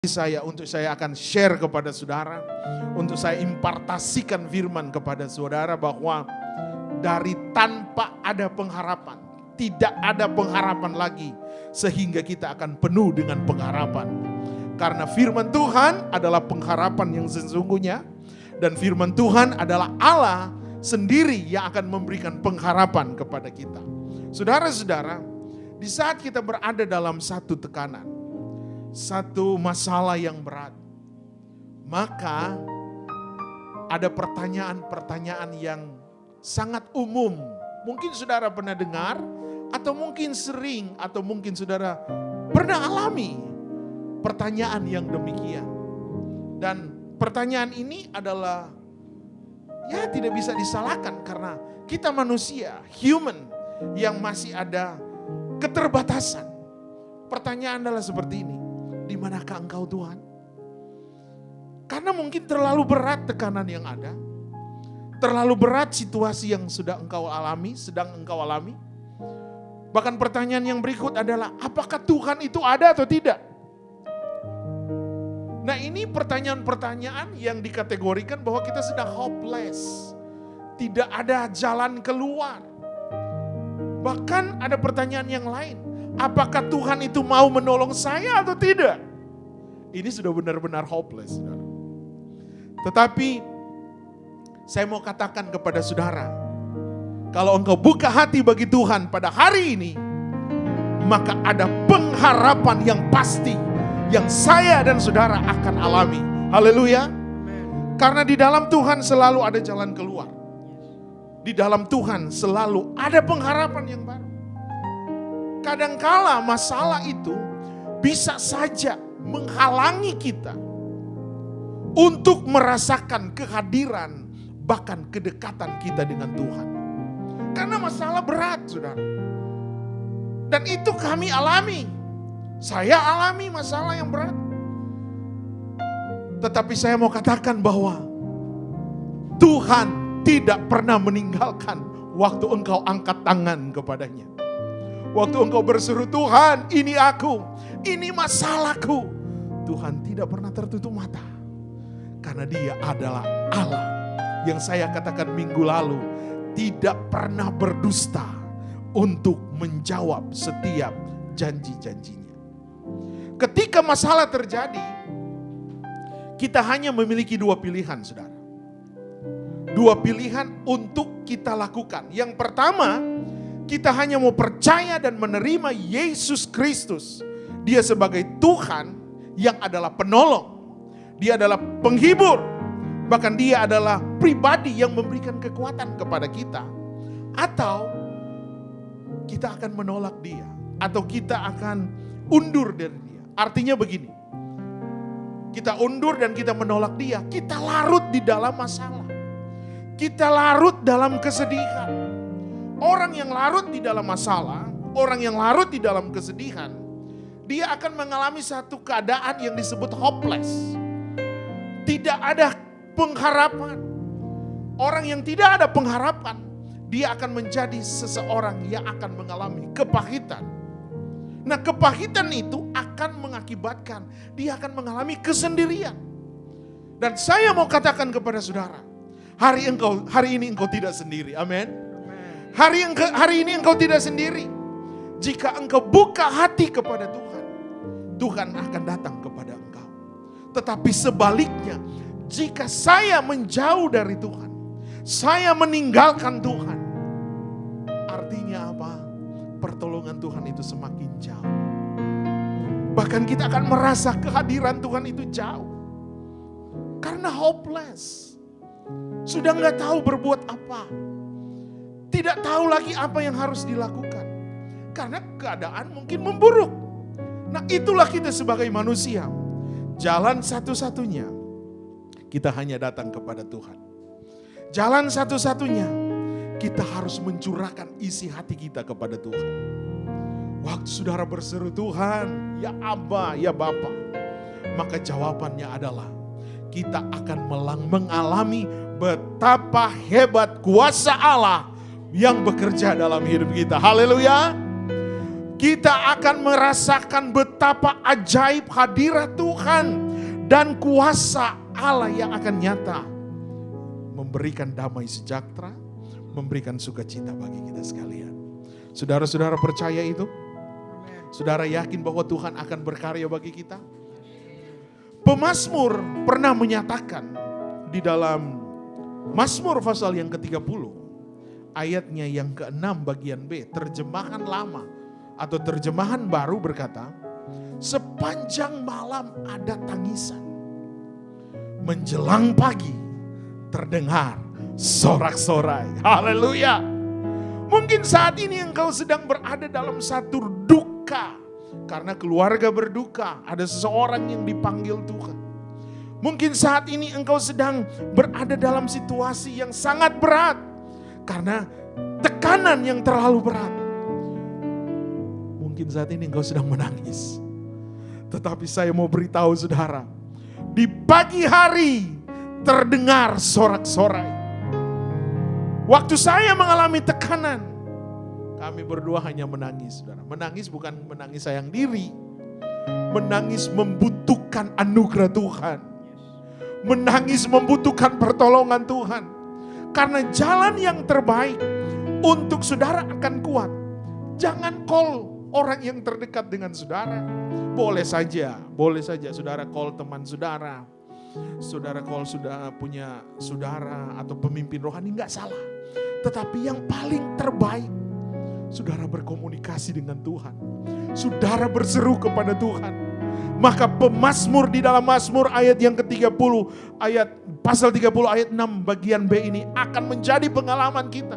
untuk saya akan share kepada saudara, untuk saya impartasikan firman kepada saudara bahwa dari tanpa ada pengharapan, tidak ada pengharapan lagi sehingga kita akan penuh dengan pengharapan. Karena firman Tuhan adalah pengharapan yang sesungguhnya dan firman Tuhan adalah Allah sendiri yang akan memberikan pengharapan kepada kita. Saudara-saudara, di saat kita berada dalam satu tekanan, satu masalah yang berat, maka ada pertanyaan-pertanyaan yang sangat umum. Mungkin saudara pernah dengar, atau mungkin sering, atau mungkin saudara pernah alami pertanyaan yang demikian. Dan pertanyaan ini adalah tidak bisa disalahkan karena kita manusia, human, yang masih ada keterbatasan. Pertanyaan adalah seperti ini. Di manakah engkau Tuhan? Karena mungkin terlalu berat tekanan yang ada. Terlalu berat situasi yang sedang engkau alami. Bahkan pertanyaan yang berikut adalah, apakah Tuhan itu ada atau tidak? Nah, ini pertanyaan-pertanyaan yang dikategorikan bahwa kita sedang hopeless. Tidak ada jalan keluar. Bahkan ada pertanyaan yang lain. Apakah Tuhan itu mau menolong saya atau tidak? Ini sudah benar-benar hopeless, saudara. Tetapi saya mau katakan kepada saudara, kalau engkau buka hati bagi Tuhan pada hari ini, maka ada pengharapan yang pasti yang saya dan saudara akan alami. Haleluya. Karena di dalam Tuhan selalu ada jalan keluar. Di dalam Tuhan selalu ada pengharapan yang baru. Kadangkala masalah itu bisa saja menghalangi kita untuk merasakan kehadiran bahkan kedekatan kita dengan Tuhan. Karena masalah berat, saudara. Dan itu kami alami. Saya alami masalah yang berat. Tetapi saya mau katakan bahwa Tuhan tidak pernah meninggalkan waktu engkau angkat tangan kepadanya. Waktu engkau berseru, Tuhan ini aku, ini masalahku. Tuhan tidak pernah tertutup mata. Karena dia adalah Allah yang saya katakan minggu lalu, tidak pernah berdusta untuk menjawab setiap janji-janjinya. Ketika masalah terjadi, kita hanya memiliki dua pilihan, saudara. Dua pilihan untuk kita lakukan. Yang pertama, kita hanya mau percaya dan menerima Yesus Kristus. Dia sebagai Tuhan yang adalah penolong. Dia adalah penghibur. Bahkan dia adalah pribadi yang memberikan kekuatan kepada kita. Atau kita akan menolak dia. Atau kita akan undur dari dia. Artinya begini. Kita undur dan kita menolak dia. Kita larut di dalam masalah. Kita larut dalam kesedihan. Orang yang larut di dalam masalah, orang yang larut di dalam kesedihan, dia akan mengalami satu keadaan yang disebut hopeless. Tidak ada pengharapan. Orang yang tidak ada pengharapan, dia akan menjadi seseorang yang akan mengalami kepahitan. Nah, kepahitan itu akan mengakibatkan dia akan mengalami kesendirian. Dan saya mau katakan kepada saudara, hari ini engkau tidak sendiri. Amin. Hari ini engkau tidak sendiri. Jika engkau buka hati kepada Tuhan, Tuhan akan datang kepada engkau. Tetapi sebaliknya, jika saya menjauh dari Tuhan, saya meninggalkan Tuhan, artinya apa? Pertolongan Tuhan itu semakin jauh. Bahkan kita akan merasa kehadiran Tuhan itu jauh. Karena hopeless. Sudah gak tahu berbuat apa. Tidak tahu lagi apa yang harus dilakukan. Karena keadaan mungkin memburuk. Nah, itulah kita sebagai manusia. Jalan satu-satunya, kita hanya datang kepada Tuhan. Jalan satu-satunya, kita harus mencurahkan isi hati kita kepada Tuhan. Waktu saudara berseru, Tuhan, ya Aba, ya Bapa, maka jawabannya adalah kita akan mengalami betapa hebat kuasa Allah yang bekerja dalam hidup kita. Haleluya. kita akan merasakan betapa ajaib hadirat Tuhan dan kuasa Allah yang akan nyata, memberikan damai sejahtera, memberikan sukacita bagi kita sekalian. Saudara-saudara percaya itu? Saudara yakin bahwa Tuhan akan berkarya bagi kita? Pemazmur pernah menyatakan di dalam Mazmur pasal yang ke-30, ayatnya yang ke-6 bagian B, terjemahan lama atau terjemahan baru berkata, sepanjang malam ada tangisan, menjelang pagi terdengar sorak-sorai. Haleluya. Mungkin saat ini engkau sedang berada dalam satu duka, karena keluarga berduka, ada seseorang yang dipanggil Tuhan. Mungkin saat ini engkau sedang berada dalam situasi yang sangat berat, karena tekanan yang terlalu berat. Mungkin saat ini engkau sedang menangis. Tetapi saya mau beritahu saudara, di pagi hari terdengar sorak-sorai. Waktu saya mengalami tekanan, kami berdua hanya menangis, saudara. Menangis bukan menangis sayang diri, menangis membutuhkan anugerah Tuhan. Menangis membutuhkan pertolongan Tuhan. Karena jalan yang terbaik untuk saudara akan kuat, jangan call orang yang terdekat dengan saudara. Boleh saja saudara call teman saudara. Saudara call sudah punya saudara atau pemimpin rohani, enggak salah. Tetapi yang paling terbaik, saudara berkomunikasi dengan Tuhan. Saudara berseru kepada Tuhan. Maka pemazmur di dalam Mazmur ayat yang ke-30, pasal 30 ayat 6 bagian B ini akan menjadi pengalaman kita.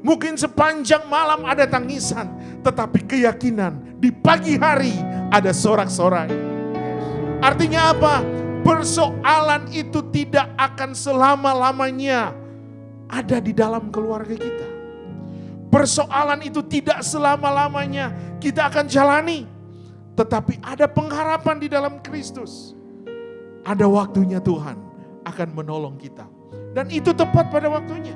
Mungkin sepanjang malam ada tangisan, tetapi keyakinan di pagi hari ada sorak-sorai. Artinya apa? Persoalan itu tidak akan selama-lamanya ada di dalam keluarga kita. Persoalan itu tidak selama-lamanya kita akan jalani. Tetapi ada pengharapan di dalam Kristus. Ada waktunya Tuhan akan menolong kita. Dan itu tepat pada waktunya.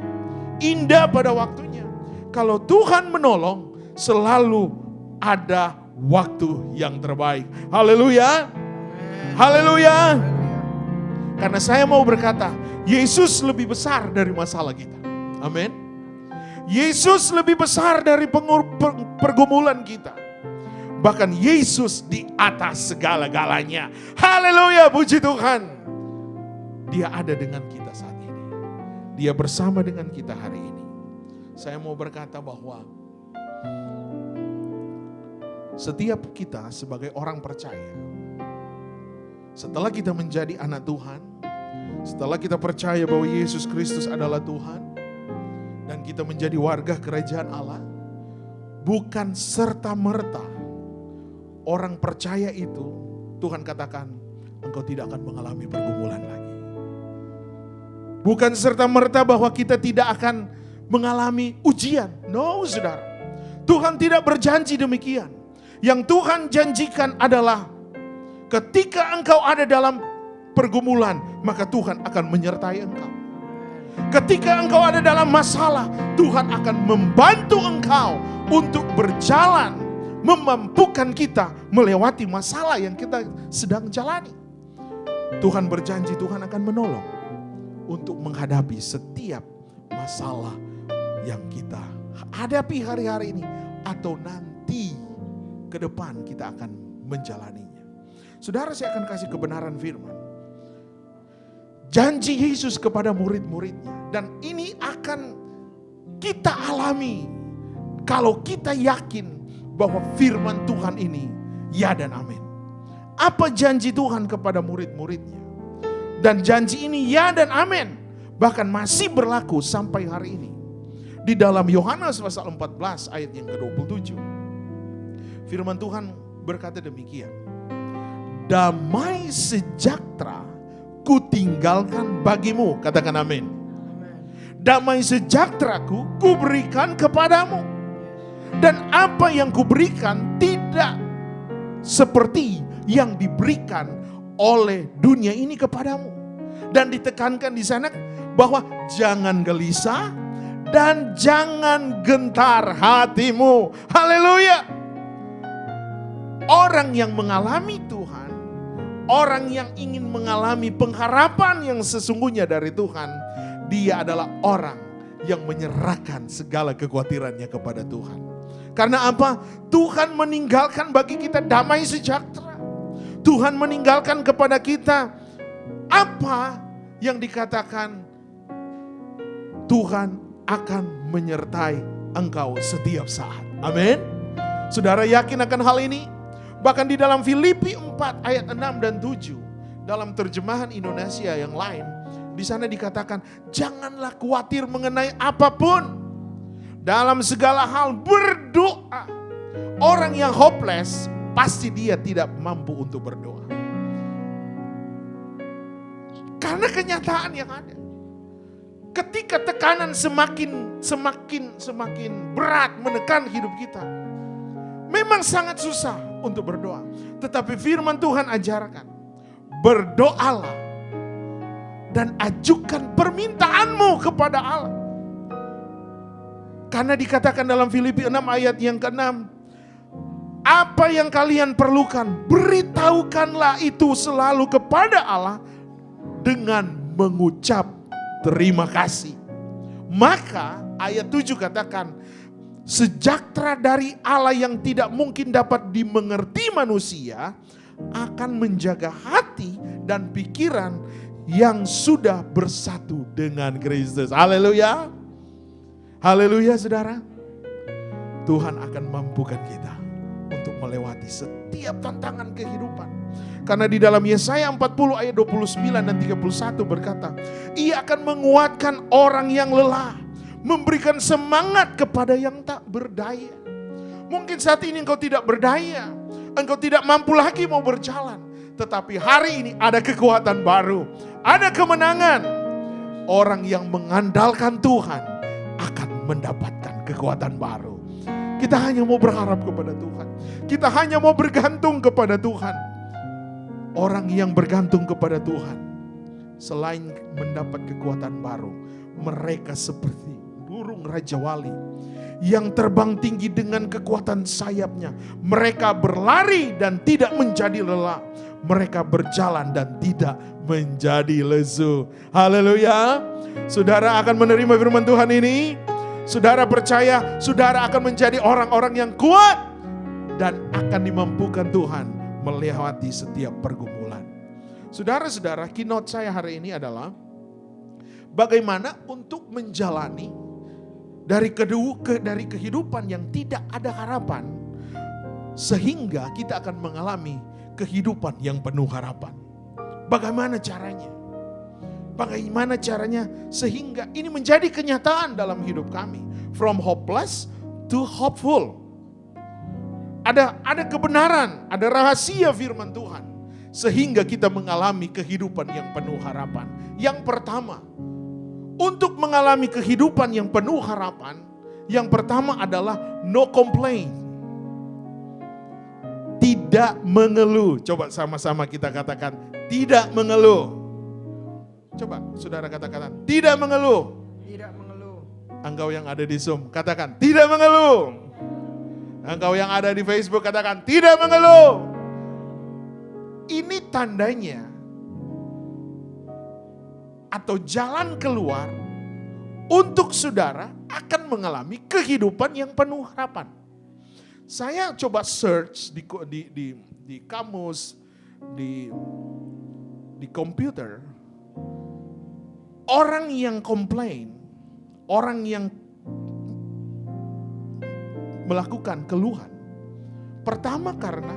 Indah pada waktunya. Kalau Tuhan menolong, selalu ada waktu yang terbaik. Haleluya. Haleluya. Karena saya mau berkata, Yesus lebih besar dari masalah kita. Amin. Yesus lebih besar dari pergumulan kita. Bahkan Yesus di atas segala-galanya. Haleluya, puji Tuhan. Dia ada dengan kita saat ini. Dia bersama dengan kita hari ini. Saya mau berkata bahwa setiap kita sebagai orang percaya, setelah kita menjadi anak Tuhan, setelah kita percaya bahwa Yesus Kristus adalah Tuhan, dan kita menjadi warga kerajaan Allah, bukan serta-merta orang percaya itu, Tuhan katakan, engkau tidak akan mengalami pergumulan lagi. Bukan serta-merta bahwa kita tidak akan mengalami ujian. No, saudara. Tuhan tidak berjanji demikian. Yang Tuhan janjikan adalah ketika engkau ada dalam pergumulan, maka Tuhan akan menyertai engkau. Ketika engkau ada dalam masalah, Tuhan akan membantu engkau untuk berjalan, memampukan kita melewati masalah yang kita sedang jalani. Tuhan berjanji Tuhan akan menolong untuk menghadapi setiap masalah yang kita hadapi hari-hari ini atau nanti ke depan kita akan menjalaninya. Saudara, saya akan kasih kebenaran firman. Janji Yesus kepada murid-muridnya, dan ini akan kita alami kalau kita yakin bahwa firman Tuhan ini ya dan amin. Apa janji Tuhan kepada murid-muridnya? Dan janji ini ya dan amin, bahkan masih berlaku sampai hari ini. Di dalam Yohanes pasal 14 ayat yang ke-27, firman Tuhan berkata demikian. Damai sejahtera kutinggalkan bagimu, katakan amin. Damai sejahteraku kuberikan kepadamu. Dan apa yang kuberikan tidak seperti yang diberikan oleh dunia ini kepadamu. Dan ditekankan di sana bahwa jangan gelisah dan jangan gentar hatimu. Haleluya. Orang yang mengalami Tuhan, orang yang ingin mengalami pengharapan yang sesungguhnya dari Tuhan, dia adalah orang yang menyerahkan segala kekhawatirannya kepada Tuhan. Karena apa? Tuhan meninggalkan bagi kita damai sejahtera. Tuhan meninggalkan kepada kita apa yang dikatakan Tuhan akan menyertai engkau setiap saat. Amin. Saudara yakin akan hal ini? Bahkan di dalam Filipi 4 ayat 6 dan 7, dalam terjemahan Indonesia yang lain, di sana dikatakan, janganlah khawatir mengenai apapun. Dalam segala hal berdoa. Orang yang hopeless, pasti dia tidak mampu untuk berdoa. Karena kenyataan yang ada. Ketika tekanan semakin berat menekan hidup kita, memang sangat susah untuk berdoa. Tetapi firman Tuhan ajarkan, berdoalah dan ajukan permintaanmu kepada Allah. Karena dikatakan dalam Filipi 6 ayat yang ke-6, apa yang kalian perlukan, beritahukanlah itu selalu kepada Allah dengan mengucap terima kasih. Maka ayat 7 katakan, sejahtera dari Allah yang tidak mungkin dapat dimengerti manusia akan menjaga hati dan pikiran yang sudah bersatu dengan Kristus. Haleluya. Haleluya saudara. Tuhan akan mampukan kita untuk melewati setiap tantangan kehidupan. Karena di dalam Yesaya 40 ayat 29 dan 31 berkata, Ia akan menguatkan orang yang lelah, memberikan semangat kepada yang tak berdaya. Mungkin saat ini engkau tidak berdaya, engkau tidak mampu lagi mau berjalan. Tetapi hari ini ada kekuatan baru, ada kemenangan. Orang yang mengandalkan Tuhan akan mendapatkan kekuatan baru. Kita hanya mau berharap kepada Tuhan. Kita hanya mau bergantung kepada Tuhan. Orang yang bergantung kepada Tuhan, selain mendapat kekuatan baru, mereka seperti burung Raja Wali yang terbang tinggi dengan kekuatan sayapnya. Mereka berlari dan tidak menjadi lelah. Mereka berjalan dan tidak menjadi lesu. Haleluya. Saudara akan menerima firman Tuhan ini. Saudara percaya, saudara akan menjadi orang-orang yang kuat dan akan dimampukan Tuhan melewati setiap pergumulan. Saudara-saudara, keynote saya hari ini adalah bagaimana untuk menjalani dari kehidupan yang tidak ada harapan, sehingga kita akan mengalami kehidupan yang penuh harapan. Bagaimana caranya? Bagaimana caranya sehingga ini menjadi kenyataan dalam hidup kami. From hopeless to hopeful. Ada kebenaran, ada rahasia firman Tuhan. Sehingga kita mengalami kehidupan yang penuh harapan. Yang pertama, untuk mengalami kehidupan yang penuh harapan, yang pertama adalah no complain. Tidak mengeluh. Coba sama-sama kita katakan, tidak mengeluh. Coba saudara katakan, tidak mengeluh. Tidak mengeluh. Engkau yang ada di Zoom, katakan, tidak mengeluh. Engkau yang ada di Facebook, katakan, tidak mengeluh. Ini tandanya atau jalan keluar untuk saudara akan mengalami kehidupan yang penuh harapan. Saya coba search di kamus, di komputer. Orang yang komplain, orang yang melakukan keluhan, pertama karena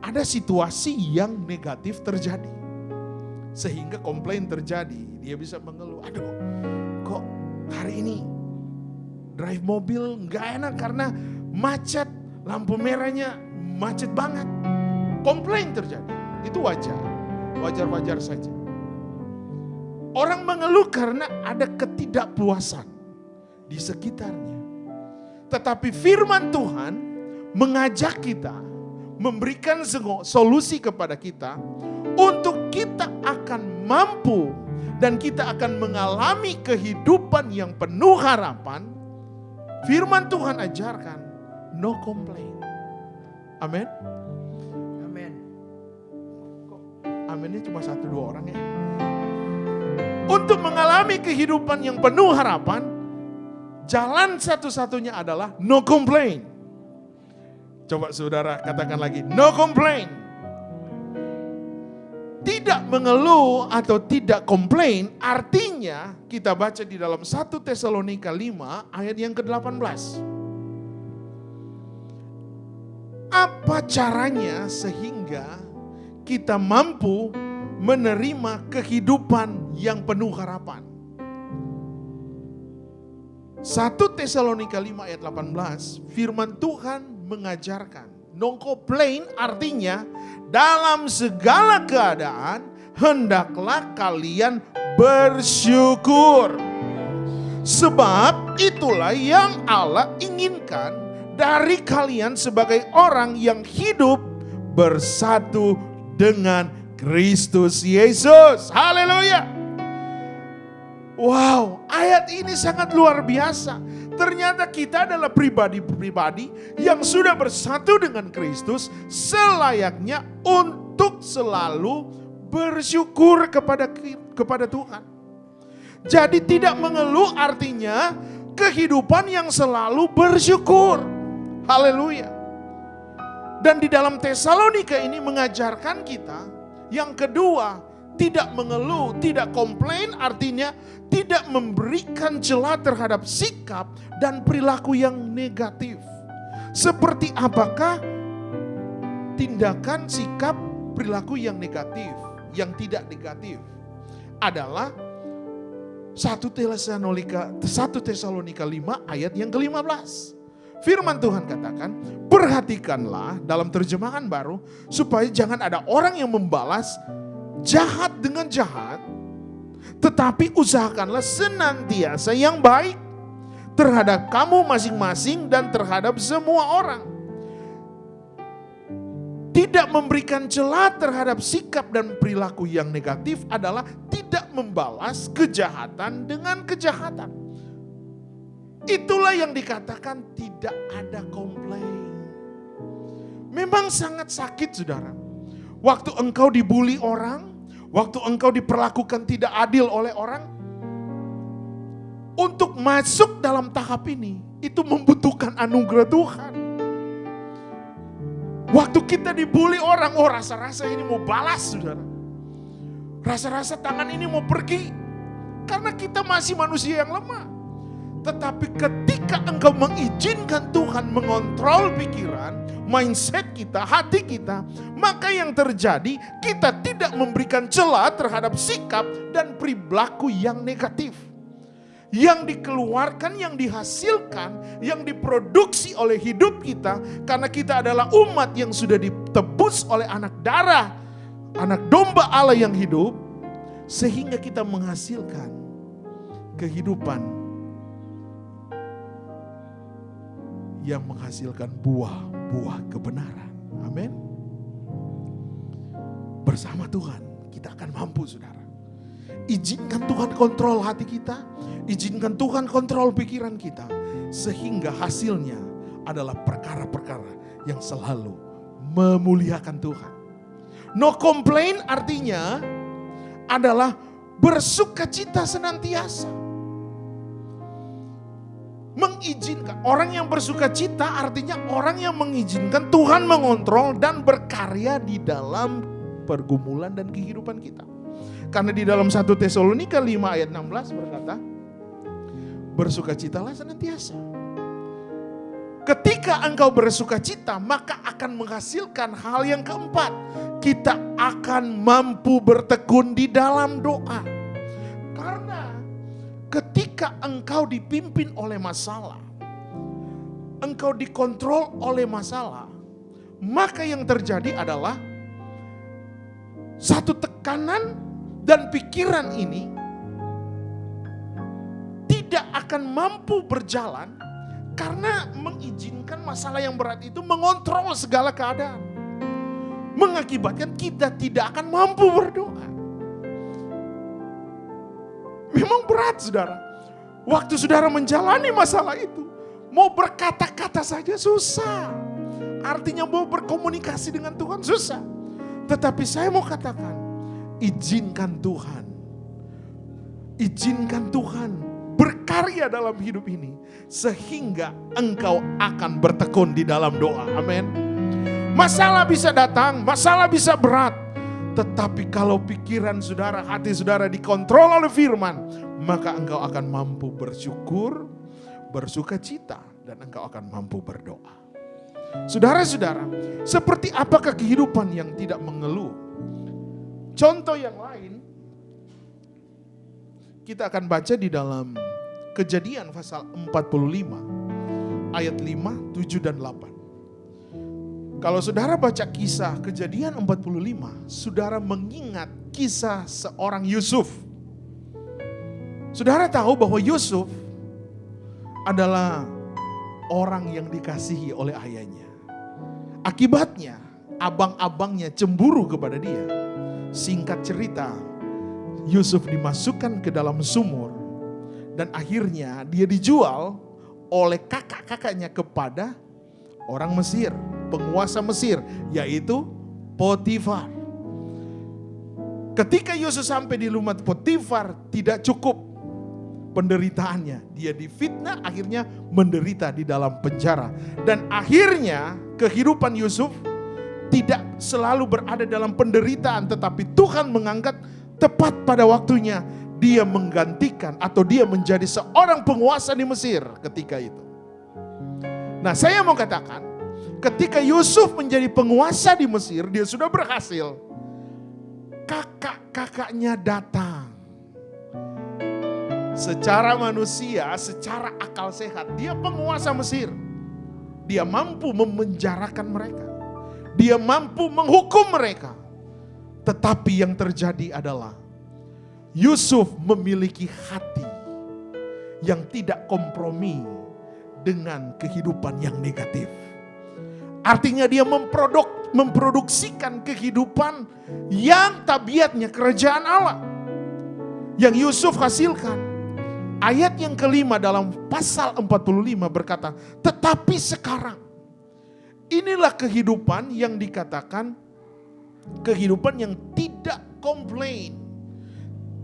ada situasi yang negatif terjadi. Sehingga komplain terjadi, dia bisa mengeluh, aduh kok hari ini drive mobil gak enak karena macet, lampu merahnya macet banget. Komplain terjadi, itu wajar saja. Orang mengeluh karena ada ketidakpuasan di sekitarnya. Tetapi firman Tuhan mengajak kita, memberikan solusi kepada kita, untuk kita akan mampu dan kita akan mengalami kehidupan yang penuh harapan. Firman Tuhan ajarkan, no complain. Amin. amennya cuma 1-2 orang ya. Untuk mengalami kehidupan yang penuh harapan, jalan satu-satunya adalah no complain. Coba saudara katakan lagi, no complain. Tidak mengeluh atau tidak komplain artinya kita baca di dalam 1 Tesalonika 5 ayat yang ke-18. Apa caranya sehingga kita mampu menerima kehidupan yang penuh harapan? 1 Tesalonika 5 ayat 18, firman Tuhan mengajarkan, no complain artinya dalam segala keadaan hendaklah kalian bersyukur. Sebab itulah yang Allah inginkan dari kalian sebagai orang yang hidup bersatu dengan Kristus Yesus. Haleluya. Wow, ayat ini sangat luar biasa. Ternyata kita adalah pribadi-pribadi yang sudah bersatu dengan Kristus selayaknya untuk selalu bersyukur kepada Tuhan. Jadi tidak mengeluh artinya kehidupan yang selalu bersyukur. Haleluya. Dan di dalam Tesalonika ini mengajarkan kita yang kedua, tidak mengeluh, tidak komplain artinya tidak memberikan celah terhadap sikap dan perilaku yang negatif. Seperti apakah tindakan, sikap, perilaku yang negatif, yang tidak negatif? Adalah 1 Tesalonika 5 ayat yang ke-15. Firman Tuhan katakan, perhatikanlah dalam terjemahan baru supaya jangan ada orang yang membalas jahat dengan jahat, tetapi usahakanlah senantiasa yang baik terhadap kamu masing-masing dan terhadap semua orang. Tidak memberikan celah terhadap sikap dan perilaku yang negatif adalah tidak membalas kejahatan dengan kejahatan. Itulah yang dikatakan tidak ada komplain. Memang sangat sakit saudara. Waktu engkau dibully orang, waktu engkau diperlakukan tidak adil oleh orang, untuk masuk dalam tahap ini, itu membutuhkan anugerah Tuhan. Waktu kita dibully orang, oh rasa-rasa ini mau balas saudara. Rasa-rasa tangan ini mau pergi. Karena kita masih manusia yang lemah. Tetapi ketika engkau mengizinkan Tuhan mengontrol pikiran, mindset kita, hati kita, maka yang terjadi kita tidak memberikan celah terhadap sikap dan perilaku yang negatif. Yang dikeluarkan, yang dihasilkan, yang diproduksi oleh hidup kita, karena kita adalah umat yang sudah ditebus oleh anak darah, anak domba Allah yang hidup, sehingga kita menghasilkan kehidupan yang menghasilkan buah-buah kebenaran. Amin. Bersama Tuhan kita akan mampu saudara. Izinkan Tuhan kontrol hati kita, izinkan Tuhan kontrol pikiran kita, sehingga hasilnya adalah perkara-perkara yang selalu memuliakan Tuhan. No complain artinya adalah bersukacita senantiasa. Mengizinkan, orang yang bersukacita artinya orang yang mengizinkan Tuhan mengontrol dan berkarya di dalam pergumulan dan kehidupan kita. Karena di dalam 1 Tesalonika 5 ayat 16 berkata, bersukacitalah senantiasa. Ketika engkau bersukacita, maka akan menghasilkan hal yang keempat. Kita akan mampu bertekun di dalam doa. Karena ketika engkau dipimpin oleh masalah, engkau dikontrol oleh masalah, maka yang terjadi adalah satu tekanan dan pikiran ini tidak akan mampu berjalan karena mengizinkan masalah yang berat itu mengontrol segala keadaan. Mengakibatkan kita tidak akan mampu berdoa. Memang berat saudara. Waktu saudara menjalani masalah itu, mau berkata-kata saja susah. Artinya mau berkomunikasi dengan Tuhan susah. Tetapi saya mau katakan, izinkan Tuhan berkarya dalam hidup ini, sehingga engkau akan bertekun di dalam doa. Amin. Masalah bisa datang, masalah bisa berat, tetapi kalau pikiran saudara, hati saudara dikontrol oleh firman, maka engkau akan mampu bersyukur, bersukacita, dan engkau akan mampu berdoa. Saudara-saudara, seperti apakah kehidupan yang tidak mengeluh? Contoh yang lain, kita akan baca di dalam Kejadian pasal 45, ayat 5, 7, dan 8. Kalau saudara baca kisah Kejadian 45, saudara mengingat kisah seorang Yusuf. Saudara tahu bahwa Yusuf adalah orang yang dikasihi oleh ayahnya. Akibatnya, abang-abangnya cemburu kepada dia. Singkat cerita, Yusuf dimasukkan ke dalam sumur dan akhirnya dia dijual oleh kakak-kakaknya kepada orang Mesir, penguasa Mesir, yaitu Potifar. Ketika Yusuf sampai di rumah Potifar, tidak cukup penderitaannya. Dia difitnah, akhirnya menderita di dalam penjara. Dan akhirnya kehidupan Yusuf tidak selalu berada dalam penderitaan, tetapi Tuhan mengangkat tepat pada waktunya. Dia menggantikan atau dia menjadi seorang penguasa di Mesir ketika itu. Nah, saya mau katakan, ketika Yusuf menjadi penguasa di Mesir, dia sudah berhasil. Kakak-kakaknya datang. Secara manusia, secara akal sehat, dia penguasa Mesir. Dia mampu memenjarakan mereka. Dia mampu menghukum mereka. Tetapi yang terjadi adalah Yusuf memiliki hati yang tidak kompromi dengan kehidupan yang negatif. Artinya dia memproduksikan kehidupan yang tabiatnya kerajaan Allah. Yang Yusuf hasilkan. Ayat yang kelima dalam pasal 45 berkata, tetapi sekarang inilah kehidupan yang dikatakan kehidupan yang tidak komplain.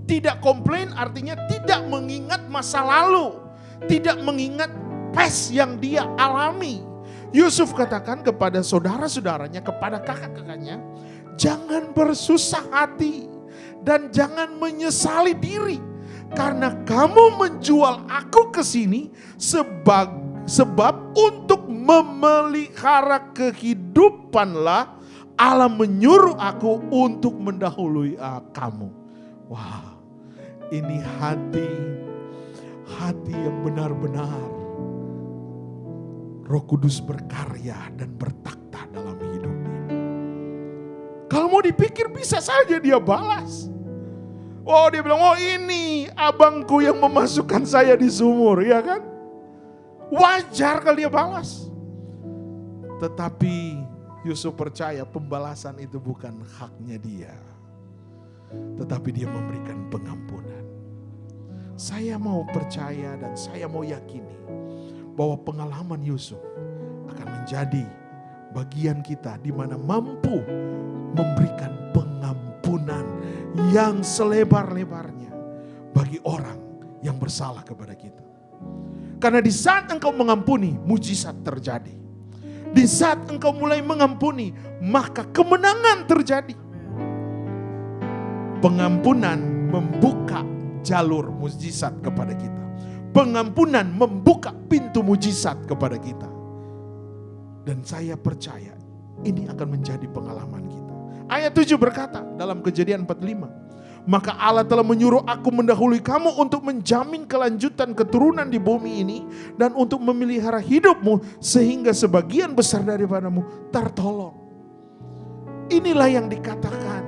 Tidak komplain artinya tidak mengingat masa lalu. Tidak mengingat pes yang dia alami. Yusuf katakan kepada saudara-saudaranya, kepada kakak-kakaknya, jangan bersusah hati dan jangan menyesali diri. Karena kamu menjual aku ke sini sebab untuk memelihara kehidupanlah Allah menyuruh aku untuk mendahului kamu. Wah. Ini hati yang benar-benar Roh Kudus berkarya dan bertakhta dalam hidupnya. Kalau mau dipikir bisa saja dia balas. Oh, dia bilang, oh ini abangku yang memasukkan saya di sumur, ya kan? Wajar kalau dia balas. Tetapi Yusuf percaya pembalasan itu bukan haknya dia. Tetapi dia memberikan pengampunan. Saya mau percaya dan saya mau yakini bahwa pengalaman Yusuf akan menjadi bagian kita di mana mampu memberikan pengampunan yang selebar-lebarnya bagi orang yang bersalah kepada kita. Karena di saat engkau mengampuni, mujizat terjadi. Di saat engkau mulai mengampuni, maka kemenangan terjadi. Pengampunan membuka jalur mujizat kepada kita. Pengampunan membuka pintu mujizat kepada kita. Dan saya percaya ini akan menjadi pengalaman kita. Ayat 7 berkata dalam Kejadian 45. Maka Allah telah menyuruh aku mendahului kamu untuk menjamin kelanjutan keturunan di bumi ini. Dan untuk memelihara hidupmu sehingga sebagian besar daripadamu tertolong. Inilah yang dikatakan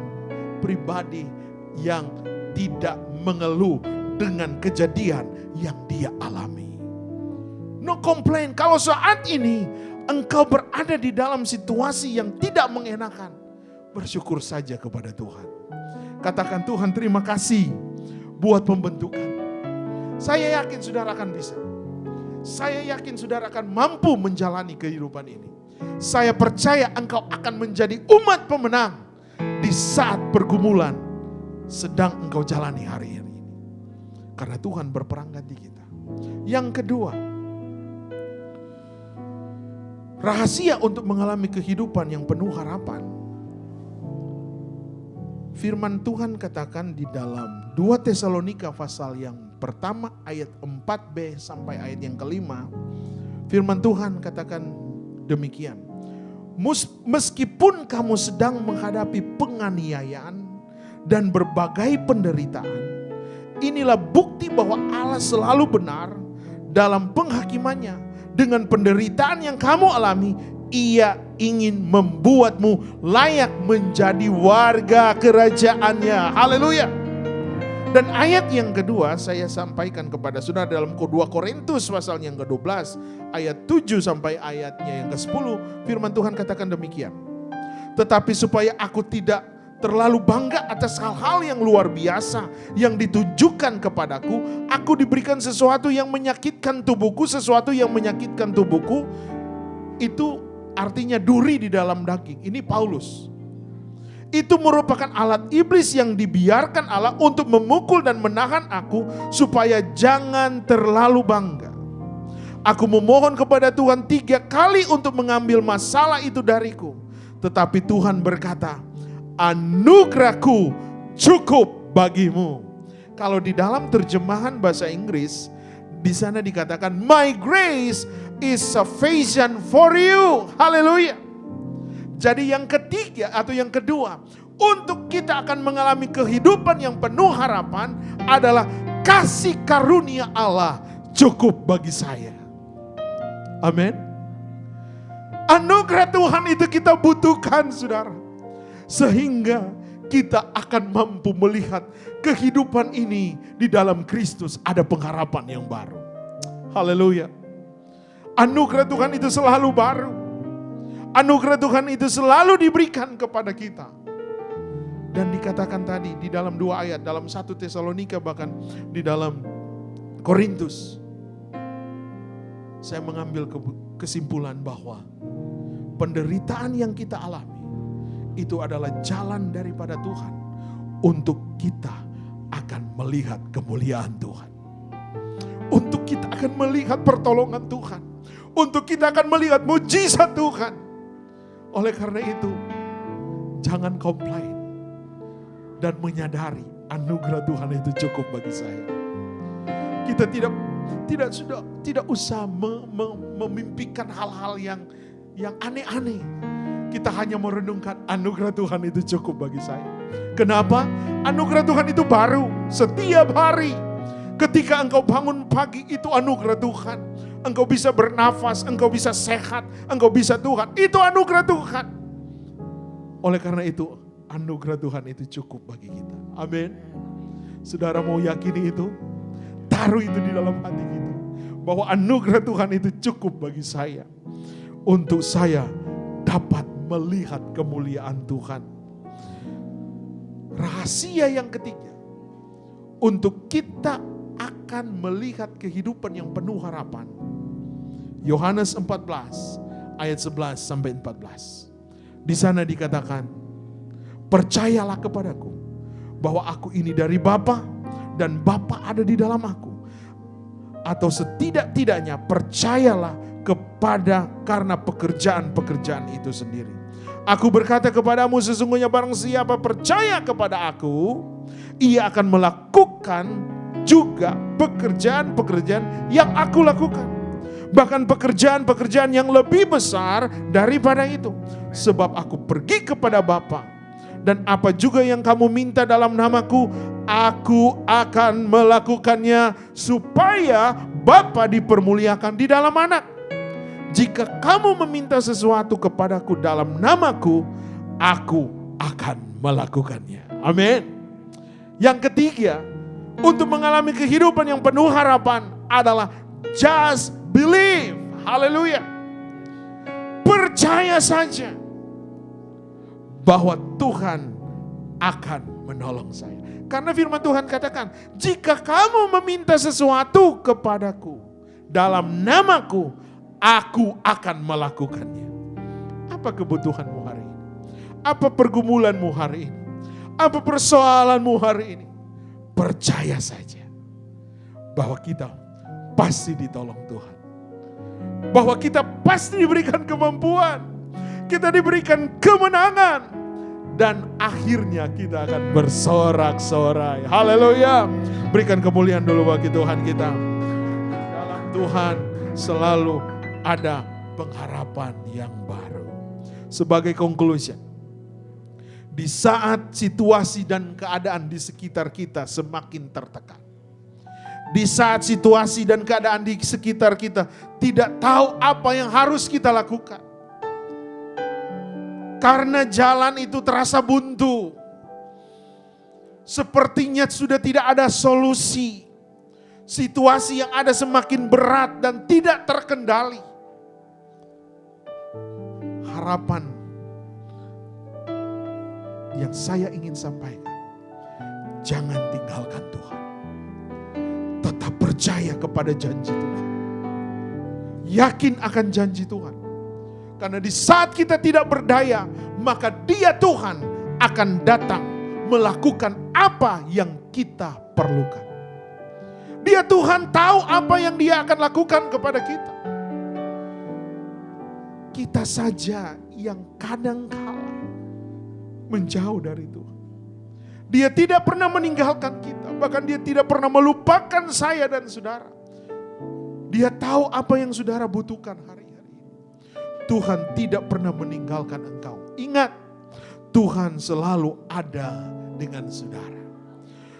pribadi yang tidak mengeluh dengan kejadian yang dia alami. No complain. Kalau saat ini engkau berada di dalam situasi yang tidak mengenakan, bersyukur saja kepada Tuhan. Katakan, Tuhan terima kasih buat pembentukan. Saya yakin saudara akan bisa. Saya yakin saudara akan mampu menjalani kehidupan ini. Saya percaya engkau akan menjadi umat pemenang di saat pergumulan sedang engkau jalani hari ini. Karena Tuhan berperang ganti kita. Yang kedua, rahasia untuk mengalami kehidupan yang penuh harapan. Firman Tuhan katakan di dalam 2 Tesalonika pasal yang pertama ayat 4b sampai ayat yang kelima. Firman Tuhan katakan demikian. Meskipun kamu sedang menghadapi penganiayaan dan berbagai penderitaan, inilah bukti bahwa Allah selalu benar dalam penghakimannya. Dengan penderitaan yang kamu alami, Ia ingin membuatmu layak menjadi warga kerajaannya. Haleluya. Dan ayat yang kedua saya sampaikan kepada saudara dalam 2 Korintus pasal yang ke-12 ayat 7 sampai ayatnya yang ke-10. Firman Tuhan katakan demikian. Tetapi supaya aku tidak terlalu bangga atas hal-hal yang luar biasa yang ditunjukkan kepadaku, aku diberikan sesuatu yang menyakitkan tubuhku. Sesuatu yang menyakitkan tubuhku itu artinya duri di dalam daging. Ini Paulus. Itu merupakan alat iblis yang dibiarkan Allah untuk memukul dan menahan aku supaya jangan terlalu bangga. Aku memohon kepada Tuhan 3 kali untuk mengambil masalah itu dariku. Tetapi Tuhan berkata, anugerahku cukup bagimu. Kalau di dalam terjemahan bahasa Inggris, di sana dikatakan, my grace is sufficient for you. Haleluya. Jadi yang ketiga atau yang kedua, untuk kita akan mengalami kehidupan yang penuh harapan adalah kasih karunia Allah cukup bagi saya. Amin. Anugerah Tuhan itu kita butuhkan, saudara. Sehingga kita akan mampu melihat kehidupan ini di dalam Kristus ada pengharapan yang baru. Haleluya. Anugerah Tuhan itu selalu baru. Anugerah Tuhan itu selalu diberikan kepada kita. Dan dikatakan tadi di dalam 2 ayat, dalam 1 Tesalonika bahkan di dalam Korintus. Saya mengambil kesimpulan bahwa penderitaan yang kita alami itu adalah jalan daripada Tuhan untuk kita akan melihat kemuliaan Tuhan. Untuk kita akan melihat pertolongan Tuhan. Untuk kita akan melihat mujizat Tuhan. Oleh karena itu, jangan komplain dan menyadari anugerah Tuhan itu cukup bagi saya. Kita tidak usah memimpikan hal-hal yang aneh-aneh. Kita hanya merenungkan anugerah Tuhan itu cukup bagi saya. Kenapa? Anugerah Tuhan itu baru setiap hari. Ketika engkau bangun pagi itu anugerah Tuhan. Engkau bisa bernafas, engkau bisa sehat, engkau bisa Tuhan. Itu anugerah Tuhan. Oleh karena itu, anugerah Tuhan itu cukup bagi kita. Amin. Saudara mau yakini itu? Taruh itu di dalam hati kita. Bahwa anugerah Tuhan itu cukup bagi saya. Untuk saya dapat melihat kemuliaan Tuhan. Rahasia yang ketiga, untuk kita akan melihat kehidupan yang penuh harapan. Yohanes 14 ayat 11 sampai 14. Di sana dikatakan, percayalah kepadaku bahwa aku ini dari Bapa dan Bapa ada di dalam aku. Atau setidak-tidaknya percayalah kepada karena pekerjaan-pekerjaan itu sendiri. Aku berkata kepadamu, sesungguhnya barang siapa percaya kepada aku, ia akan melakukan juga pekerjaan-pekerjaan yang aku lakukan. Bahkan pekerjaan-pekerjaan yang lebih besar daripada itu. Sebab aku pergi kepada Bapa. Dan apa juga yang kamu minta dalam namaku, aku akan melakukannya supaya Bapa dipermuliakan di dalam Anak. Jika kamu meminta sesuatu kepadaku dalam namaku, aku akan melakukannya. Amin. Yang ketiga, untuk mengalami kehidupan yang penuh harapan adalah just believe. Haleluya. Percaya saja bahwa Tuhan akan menolong saya. Karena firman Tuhan katakan, jika kamu meminta sesuatu kepadaku dalam namaku, aku akan melakukannya. Apa kebutuhanmu hari ini? Apa pergumulanmu hari ini? Apa persoalanmu hari ini? Percaya saja bahwa kita pasti ditolong Tuhan. Bahwa kita pasti diberikan kemampuan. Kita diberikan kemenangan. Dan akhirnya kita akan bersorak-sorai. Haleluya. Berikan kemuliaan dulu bagi Tuhan kita. Dalam Tuhan selalu ada pengharapan yang baru. Sebagai conclusion, di saat situasi dan keadaan di sekitar kita semakin tertekan, di saat situasi dan keadaan di sekitar kita tidak tahu apa yang harus kita lakukan, karena jalan itu terasa buntu, sepertinya sudah tidak ada solusi, situasi yang ada semakin berat dan tidak terkendali. Harapan yang saya ingin sampaikan, jangan tinggalkan Tuhan. Tetap percaya kepada janji Tuhan. Yakin akan janji Tuhan. Karena di saat kita tidak berdaya, maka Dia Tuhan akan datang melakukan apa yang kita perlukan. Dia Tuhan tahu apa yang Dia akan lakukan kepada kita. Kita saja yang kadang-kala menjauh dari Tuhan. Dia tidak pernah meninggalkan kita. Bahkan Dia tidak pernah melupakan saya dan saudara. Dia tahu apa yang saudara butuhkan hari-hari ini. Tuhan tidak pernah meninggalkan engkau. Ingat, Tuhan selalu ada dengan saudara.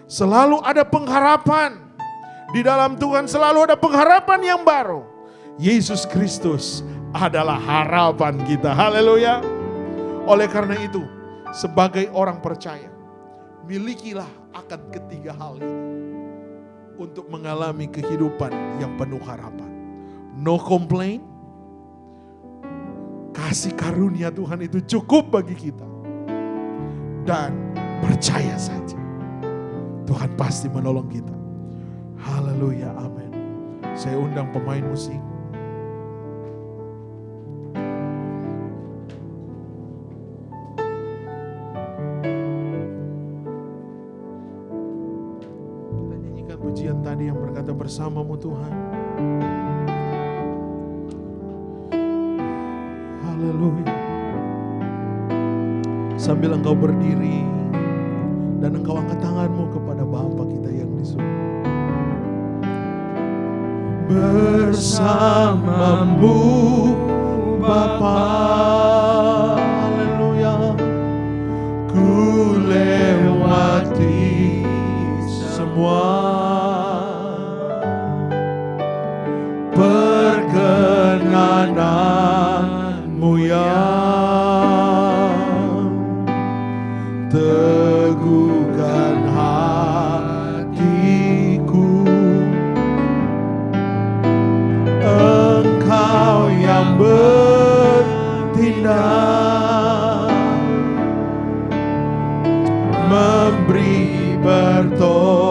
Selalu ada pengharapan. Di dalam Tuhan selalu ada pengharapan yang baru. Yesus Kristus adalah harapan kita. Haleluya. Oleh karena itu, sebagai orang percaya, milikilah akan ketiga hal ini untuk mengalami kehidupan yang penuh harapan. No complaint. Kasih karunia Tuhan itu cukup bagi kita. Dan percaya saja, Tuhan pasti menolong kita. Haleluya, amin. Saya undang pemain musik. Pujian tadi yang berkata bersamamu Tuhan. Haleluya. Sambil engkau berdiri dan engkau angkat tanganmu kepada Bapa kita yang di surga. Bersamamu Bapa, haleluya, ku lewati semua perkenananmu yang teguhkan hatiku. Engkau yang bertindak, memberi pertolongan.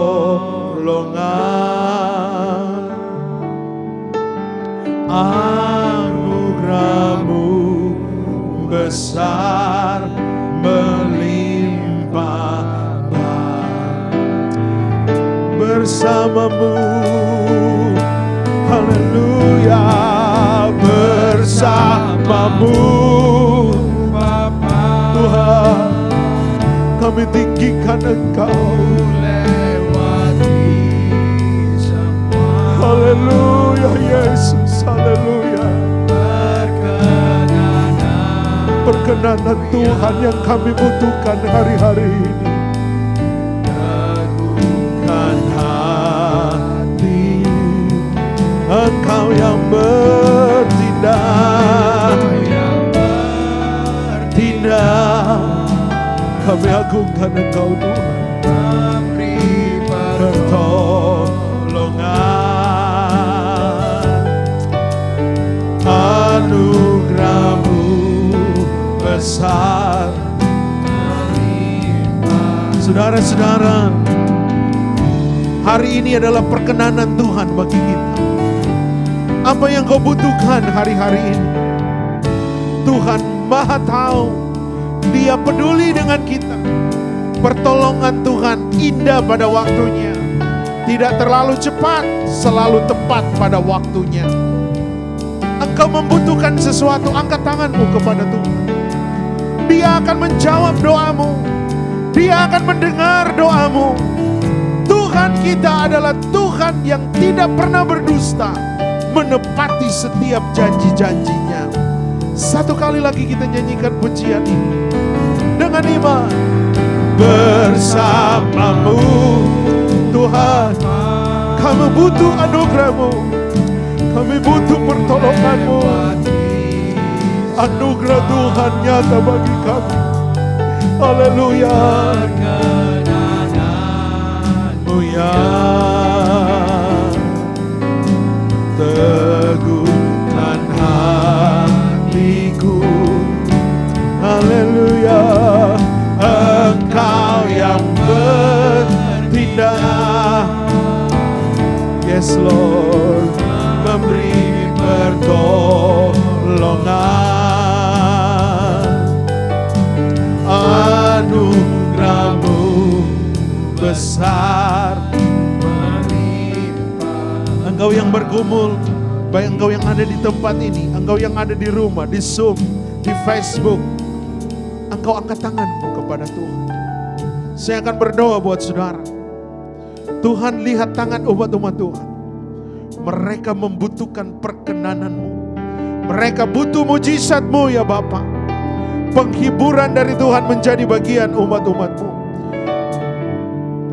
Anugerah-Mu besar melimpah bersamamu. Haleluya, bersamamu Bapa. Tuhan, kami tinggikan Engkau. Haleluya Yesus, haleluya. Perkenanan Tuhan yang kami butuhkan hari-hari ini. Teguhkan hati, Engkau yang bertindak. Kami agungkan Engkau Tuhan. Beri pertolongan. Anugerah-Mu besar. Saudara-saudara, hari ini adalah perkenanan Tuhan bagi kita. Apa yang kau butuhkan hari-hari ini? Tuhan Maha tahu. Dia peduli dengan kita. Pertolongan Tuhan indah pada waktunya. Tidak terlalu cepat, selalu tepat pada waktunya. Engkau membutuhkan sesuatu, angkat tanganmu kepada Tuhan. Dia akan menjawab doamu. Dia akan mendengar doamu. Tuhan kita adalah Tuhan yang tidak pernah berdusta, menepati setiap janji-janjinya. Satu kali lagi kita nyanyikan pujian ini dengan iman. Bersamamu Tuhan, kami butuh anugerah-Mu, kami butuh pertolongan-Mu. Anugerah Tuhan nyata bagi kami. Haleluya. Haleluya. Teguhkan hatiku. Haleluya. Engkau yang bertindak, yes Lord, memberi pertolongan. Anugerah-Mu besar melimpah. Engkau yang bergumul, baik engkau yang ada di tempat ini, engkau yang ada di rumah, di Zoom, di Facebook, engkau angkat tanganmu kepada Tuhan. Saya akan berdoa buat saudara. Tuhan, lihat tangan umat-umat Tuhan. Mereka membutuhkan perkenanan-Mu. Mereka butuh mujizat-Mu ya Bapa. Penghiburan dari Tuhan menjadi bagian umat-umat-Mu.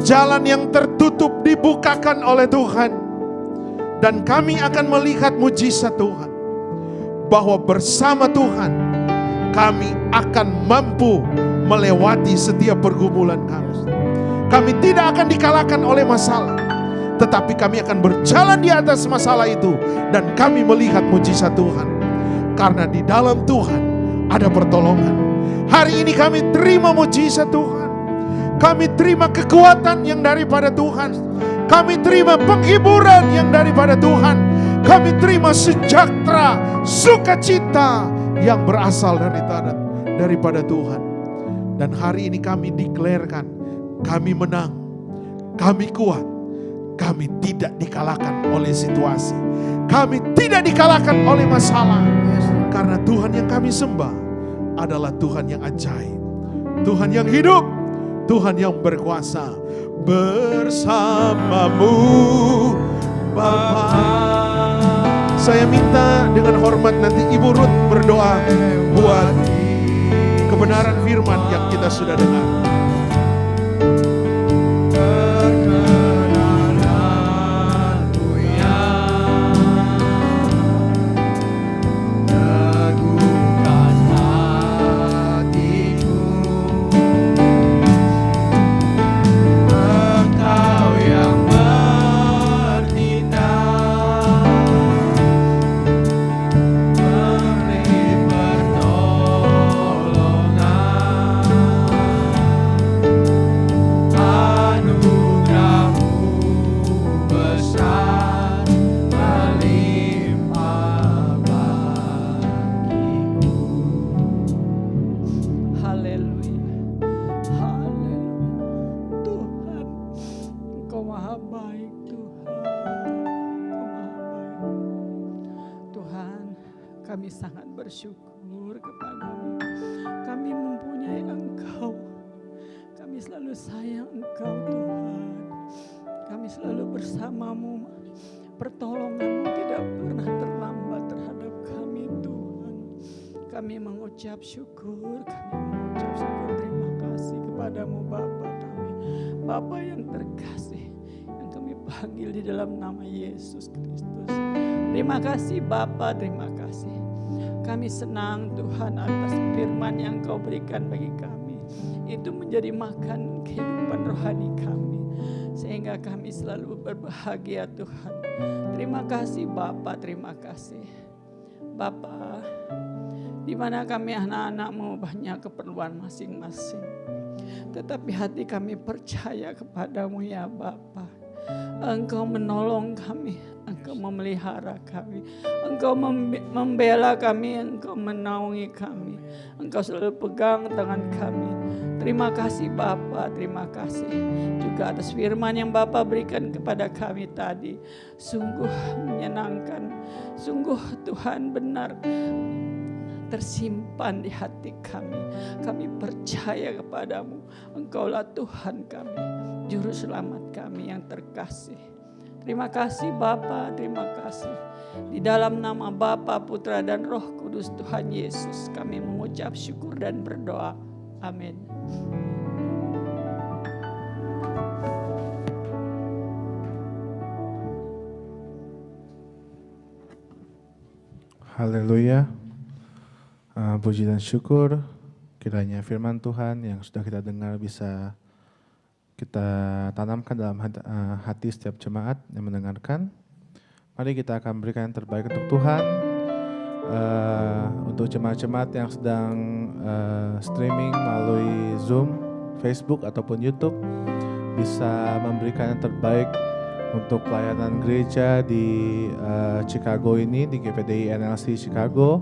Jalan yang tertutup dibukakan oleh Tuhan. Dan kami akan melihat mujizat Tuhan. Bahwa bersama Tuhan kami akan mampu melewati setiap pergumulan kami. Kami tidak akan dikalahkan oleh masalah, tetapi kami akan berjalan di atas masalah itu dan kami melihat mujizat Tuhan. Karena di dalam Tuhan ada pertolongan. Hari ini kami terima mujizat Tuhan. Kami terima kekuatan yang daripada Tuhan. Kami terima penghiburan yang daripada Tuhan. Kami terima sejahtera, sukacita yang berasal daripada Tuhan. Dan hari ini kami deklarkan, kami menang, kami kuat, kami tidak dikalahkan oleh situasi, kami tidak dikalahkan oleh masalah. Karena Tuhan yang kami sembah adalah Tuhan yang ajaib, Tuhan yang hidup, Tuhan yang berkuasa. Bersamamu Bapa. Saya minta dengan hormat nanti Ibu Ruth berdoa buat kebenaran firman yang kita sudah dengar. Kami sangat bersyukur kepadamu. Kami mempunyai Engkau. Kami selalu sayang Engkau Tuhan. Kami selalu bersamamu. Pertolonganmu tidak pernah terlambat terhadap kami Tuhan. Kami mengucap syukur. Terima kasih kepadamu Bapa kami. Bapa yang terkasih. Yang kami panggil di dalam nama Yesus Kristus. Terima kasih Bapa, terima kasih. Kami senang Tuhan atas firman yang Kau berikan bagi kami. Itu menjadi makan kehidupan rohani kami. Sehingga kami selalu berbahagia Tuhan. Terima kasih Bapa, terima kasih. Bapa, di mana kami anak-anak-Mu banyak keperluan masing-masing. Tetapi hati kami percaya kepadamu ya Bapa. Engkau menolong kami, Engkau memelihara kami, Engkau membela kami, Engkau menaungi kami, Engkau selalu pegang tangan kami. Terima kasih Bapa, terima kasih juga atas firman yang Bapa berikan kepada kami tadi. Sungguh menyenangkan, sungguh Tuhan benar tersimpan di hati kami. Kami percaya kepadamu, Engkaulah Tuhan kami, Juru Selamat kami yang terkasih. Terima kasih Bapa, terima kasih. Di dalam nama Bapa, Putra dan Roh Kudus Tuhan Yesus, kami mengucap syukur dan berdoa. Amin. Haleluya. Puji dan syukur kiranya firman Tuhan yang sudah kita dengar bisa kita tanamkan dalam hati setiap jemaat yang mendengarkan. Mari kita akan berikan yang terbaik untuk Tuhan. Untuk jemaat-jemaat yang sedang streaming melalui Zoom, Facebook ataupun YouTube, bisa memberikan yang terbaik untuk pelayanan gereja di Chicago ini, di GPDI NLC Chicago,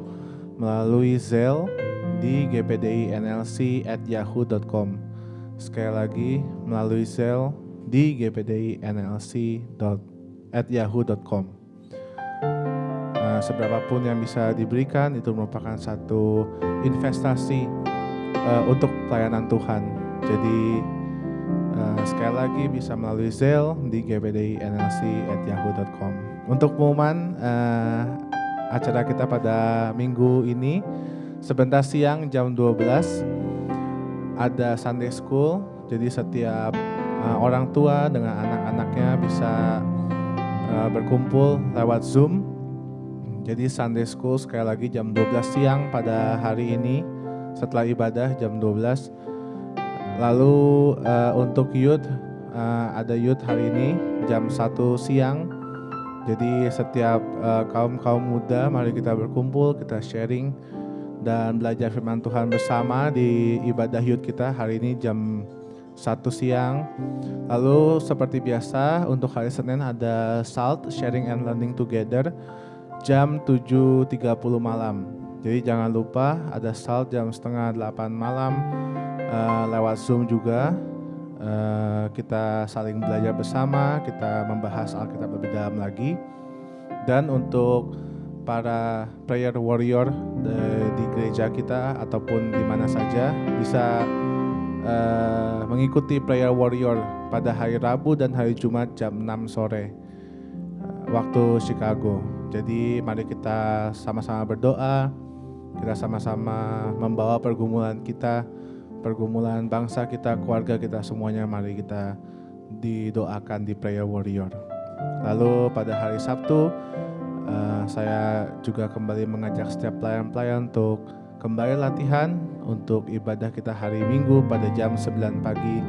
melalui Zelle di gpdinlc@yahoo.com. Sekali lagi, melalui Zelle di gpdinlc@yahoo.com. Seberapapun yang bisa diberikan itu merupakan satu investasi untuk pelayanan Tuhan. Jadi sekali lagi bisa melalui Zelle di gpdinlc@yahoo.com. Untuk pengumuman acara kita pada minggu ini, sebentar siang jam 12 ada Sunday School. Jadi setiap orang tua dengan anak-anaknya bisa berkumpul lewat Zoom. Jadi Sunday School sekali lagi jam 12 siang pada hari ini setelah ibadah jam 12. Lalu untuk youth, ada youth hari ini jam 1 siang. Jadi setiap kaum muda mari kita berkumpul, kita sharing dan belajar firman Tuhan bersama di ibadah youth kita hari ini jam 1 siang. Lalu seperti biasa untuk hari Senin ada SALT, Sharing and Learning Together, jam 7.30 malam. Jadi jangan lupa ada SALT jam setengah 8 malam lewat Zoom juga. Kita saling belajar bersama, kita membahas Alkitab lebih dalam lagi. Dan untuk para prayer warrior di gereja kita ataupun di mana saja bisa mengikuti prayer warrior pada hari Rabu dan hari Jumat jam 6 sore waktu Chicago. Jadi mari kita sama-sama berdoa, kita sama-sama membawa pergumulan kita, pergumulan bangsa kita, keluarga kita semuanya, mari kita didoakan di prayer warrior. Lalu pada hari Sabtu saya juga kembali mengajak setiap pelayan-pelayan untuk kembali latihan untuk ibadah kita hari Minggu pada jam 9 pagi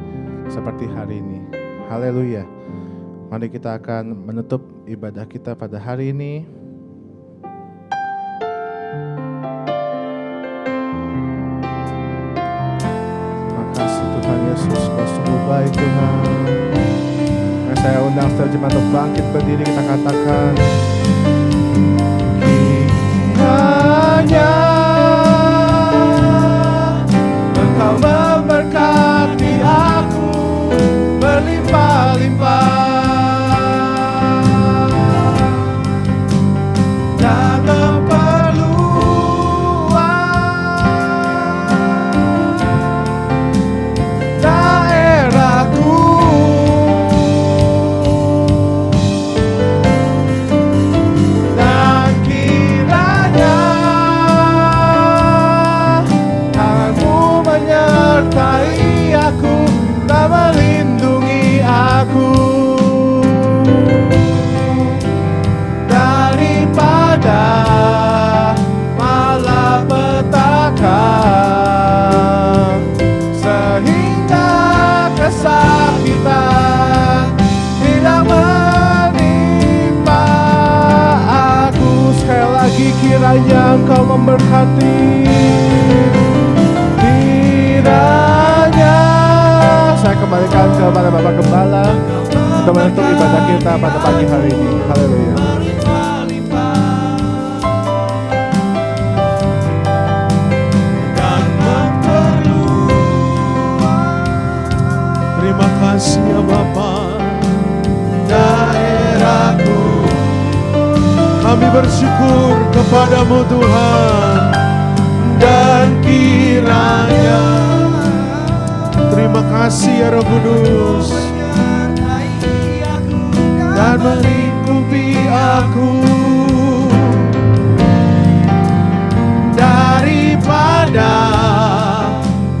seperti hari ini. Haleluya. Mari kita akan menutup ibadah kita pada hari ini. Terima kasih Tuhan Yesus, Kau sungguh baik Tuhan. Mari saya undang setiap jemaat untuk bangkit berdiri, kita katakan, kiranya Engkau memberkati aku berlimpah-limpah. Kiranya Engkau memberkati, kiranya saya kembalikan kepada Bapak Gembala untuk menutup ibadah kita pada pagi hari ini. Haleluya. Dan memperluas kasih ya Bapa. Daerahku, kami bersyukur kepadamu Tuhan. Dan kiranya, terima kasih ya Roh Kudus, dan melingkupi aku daripada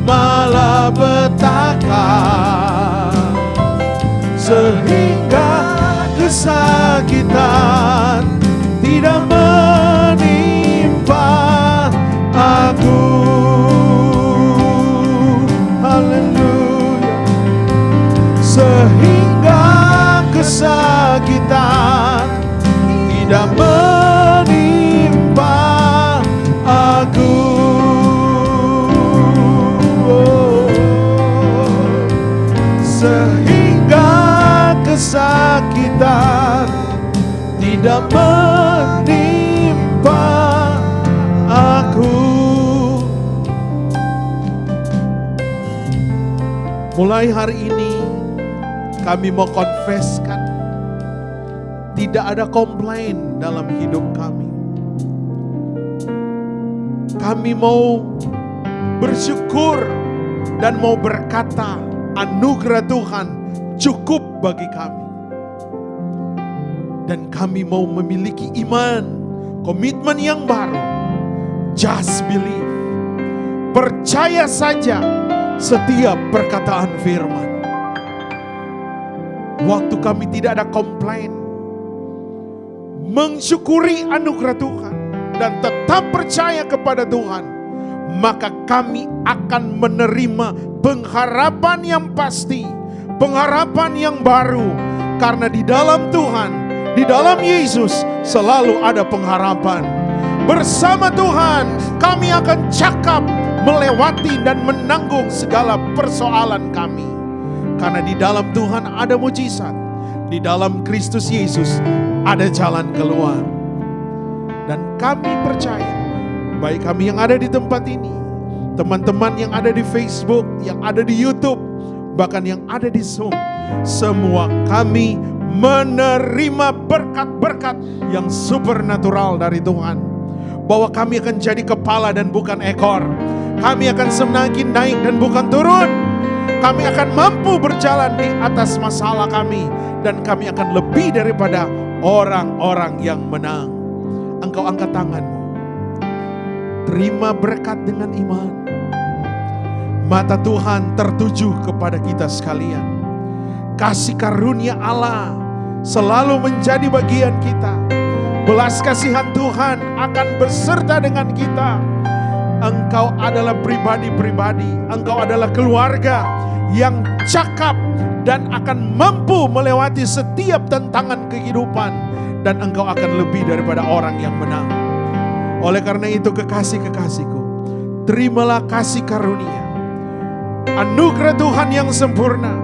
malapetaka, sehingga kesakitan tidak menimpa aku. Haleluya. Sehingga kesakitan tidak menimpa aku. Sehingga kesakitan tidak menimpa aku. Mulai hari ini kami mau confesskan, tidak ada komplain dalam hidup kami. Kami mau bersyukur dan mau berkata, anugerah Tuhan cukup bagi kami. Dan kami mau memiliki iman, komitmen yang baru. Just believe. Percaya saja setiap perkataan firman. Waktu kami tidak ada komplain, mensyukuri anugerah Tuhan dan tetap percaya kepada Tuhan, maka kami akan menerima pengharapan yang pasti, pengharapan yang baru. Karena di dalam Tuhan, di dalam Yesus selalu ada pengharapan. Bersama Tuhan kami akan cakap, melewati dan menanggung segala persoalan kami. Karena di dalam Tuhan ada mujizat, di dalam Kristus Yesus ada jalan keluar. Dan kami percaya, baik kami yang ada di tempat ini, teman-teman yang ada di Facebook, yang ada di YouTube, bahkan yang ada di Zoom, semua kami menerima berkat-berkat yang supernatural dari Tuhan. Bahwa kami akan jadi kepala dan bukan ekor. Kami akan semakin naik dan bukan turun. Kami akan mampu berjalan di atas masalah kami. Dan kami akan lebih daripada orang-orang yang menang. Engkau angkat tanganmu. Terima berkat dengan iman. Mata Tuhan tertuju kepada kita sekalian. Kasih karunia Allah selalu menjadi bagian kita. Belas kasihan Tuhan akan beserta dengan kita. Engkau adalah pribadi-pribadi, engkau adalah keluarga yang cakap dan akan mampu melewati setiap tantangan kehidupan. Dan engkau akan lebih daripada orang yang menang. Oleh karena itu kekasih-kekasihku, terimalah kasih karunia, anugerah Tuhan yang sempurna,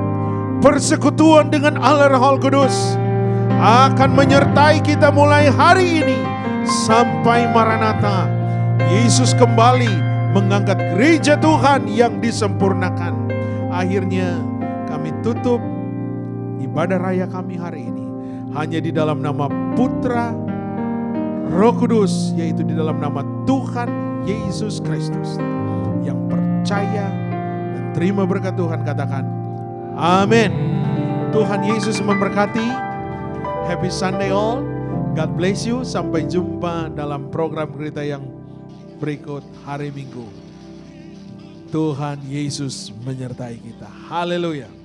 persekutuan dengan Allah Roh Kudus akan menyertai kita mulai hari ini sampai Maranatha. Yesus kembali mengangkat gereja Tuhan yang disempurnakan. Akhirnya kami tutup ibadah raya kami hari ini hanya di dalam nama Putra Roh Kudus, yaitu di dalam nama Tuhan Yesus Kristus. Yang percaya dan terima berkat Tuhan katakan amin. Tuhan Yesus memberkati. Happy Sunday all. God bless you. Sampai jumpa dalam program kita yang berikut hari Minggu. Tuhan Yesus menyertai kita. Haleluya.